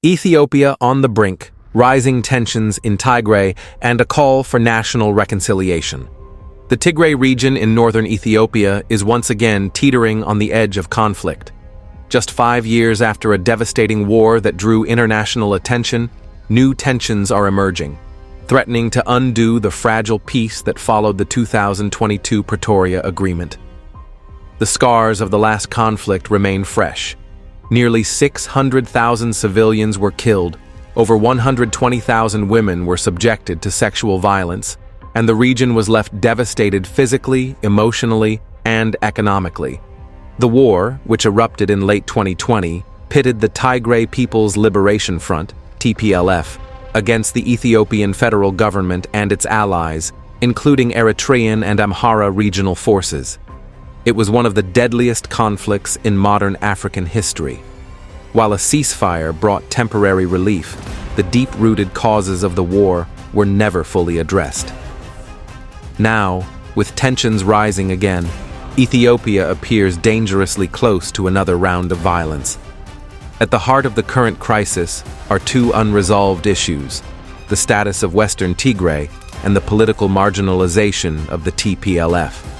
Ethiopia on the brink, rising tensions in Tigray, and a call for national reconciliation. The Tigray region in northern Ethiopia is once again teetering on the edge of conflict. Just 5 years after a devastating war that drew international attention, new tensions are emerging, threatening to undo the fragile peace that followed the 2022 Pretoria Agreement. The scars of the last conflict remain fresh. Nearly 600,000 civilians were killed, over 120,000 women were subjected to sexual violence, and the region was left devastated physically, emotionally, and economically. The war, which erupted in late 2020, pitted the Tigray People's Liberation Front, TPLF, against the Ethiopian federal government and its allies, including Eritrean and Amhara regional forces. It was one of the deadliest conflicts in modern African history. While a ceasefire brought temporary relief, the deep-rooted causes of the war were never fully addressed. Now, with tensions rising again, Ethiopia appears dangerously close to another round of violence. At the heart of the current crisis are two unresolved issues: the status of Western Tigray and the political marginalization of the TPLF.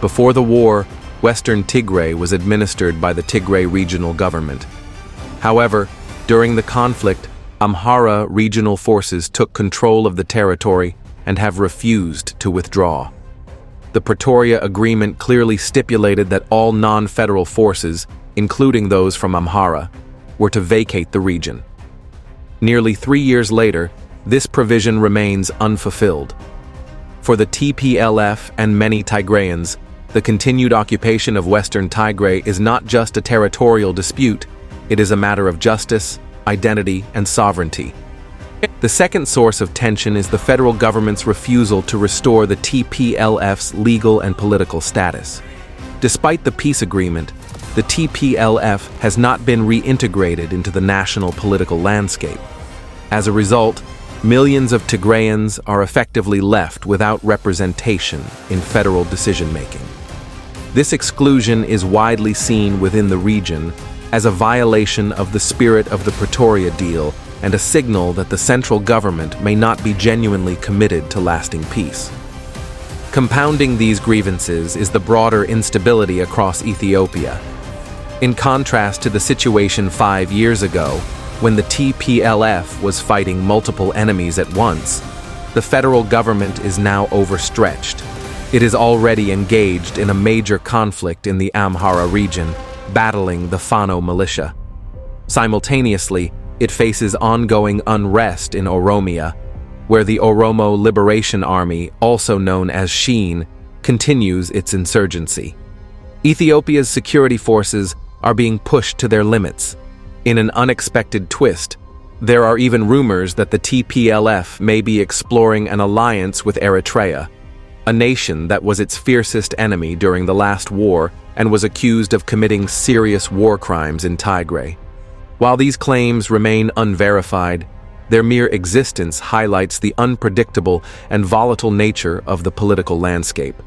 Before the war, Western Tigray was administered by the Tigray regional government. However, during the conflict, Amhara regional forces took control of the territory and have refused to withdraw. The Pretoria Agreement clearly stipulated that all non-federal forces, including those from Amhara, were to vacate the region. Nearly 3 years later, this provision remains unfulfilled. For the TPLF and many Tigrayans, the continued occupation of Western Tigray is not just a territorial dispute, it is a matter of justice, identity, and sovereignty. The second source of tension is the federal government's refusal to restore the TPLF's legal and political status. Despite the peace agreement, the TPLF has not been reintegrated into the national political landscape. As a result, millions of Tigrayans are effectively left without representation in federal decision-making. This exclusion is widely seen within the region as a violation of the spirit of the Pretoria deal and a signal that the central government may not be genuinely committed to lasting peace. Compounding these grievances is the broader instability across Ethiopia. In contrast to the situation 5 years ago, when the TPLF was fighting multiple enemies at once, the federal government is now overstretched. It is already engaged in a major conflict in the Amhara region, battling the Fano militia. Simultaneously, it faces ongoing unrest in Oromia, where the Oromo Liberation Army, also known as Sheen, continues its insurgency. Ethiopia's security forces are being pushed to their limits. In an unexpected twist, there are even rumors that the TPLF may be exploring an alliance with Eritrea, a nation that was its fiercest enemy during the last war and was accused of committing serious war crimes in Tigray. While these claims remain unverified, their mere existence highlights the unpredictable and volatile nature of the political landscape.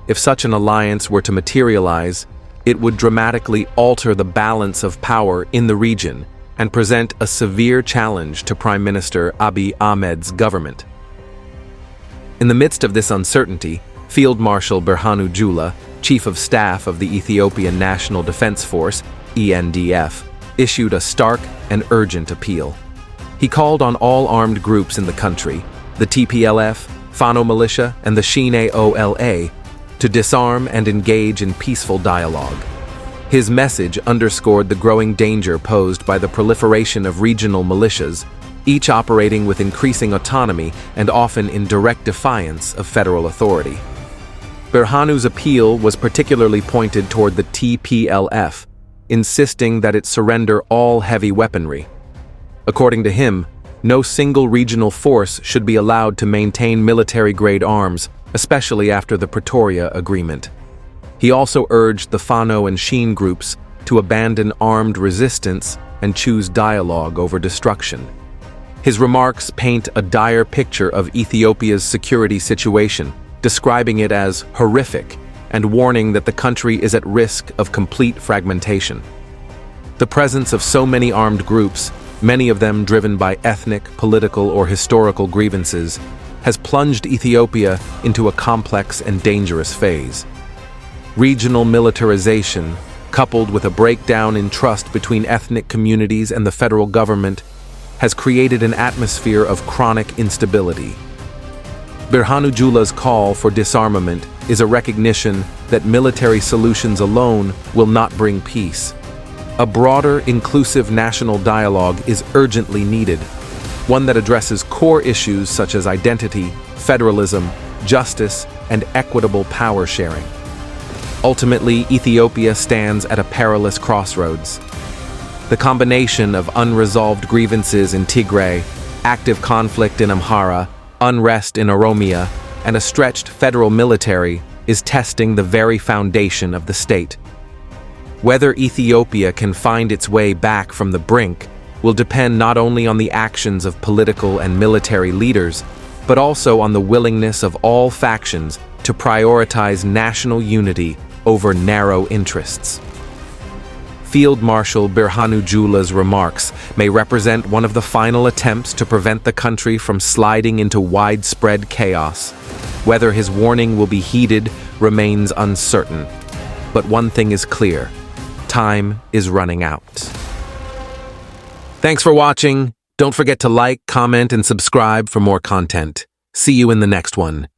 If such an alliance were to materialize, it would dramatically alter the balance of power in the region and present a severe challenge to Prime Minister Abiy Ahmed's government. In the midst of this uncertainty, Field Marshal Birhanu Jula, Chief of Staff of the Ethiopian National Defense Force, ENDF, issued a stark and urgent appeal. He called on all armed groups in the country, the TPLF, Fano militia, and the Shine Ola, to disarm and engage in peaceful dialogue. His message underscored the growing danger posed by the proliferation of regional militias, each operating with increasing autonomy and often in direct defiance of federal authority. Birhanu's appeal was particularly pointed toward the TPLF, insisting that it surrender all heavy weaponry. According to him, no single regional force should be allowed to maintain military-grade arms, especially after the Pretoria Agreement. He also urged the Fano and Sheen groups to abandon armed resistance and choose dialogue over destruction. His remarks paint a dire picture of Ethiopia's security situation, describing it as horrific and warning that the country is at risk of complete fragmentation. The presence of so many armed groups many of them driven by ethnic, political, or historical grievances, has plunged Ethiopia into a complex and dangerous phase. Regional militarization, coupled with a breakdown in trust between ethnic communities and the federal government, has created an atmosphere of chronic instability. Birhanu Jula's call for disarmament is a recognition that military solutions alone will not bring peace. A broader, inclusive national dialogue is urgently needed, one that addresses core issues such as identity, federalism, justice, and equitable power sharing. Ultimately, Ethiopia stands at a perilous crossroads. The combination of unresolved grievances in Tigray, active conflict in Amhara, unrest in Oromia, and a stretched federal military is testing the very foundation of the state. Whether Ethiopia can find its way back from the brink will depend not only on the actions of political and military leaders, but also on the willingness of all factions to prioritize national unity over narrow interests. Field Marshal Birhanu Jula's remarks may represent one of the final attempts to prevent the country from sliding into widespread chaos. Whether his warning will be heeded remains uncertain. But one thing is clear: time is running out. Thanks for watching. Don't forget to like, comment, and subscribe for more content. See you in the next one.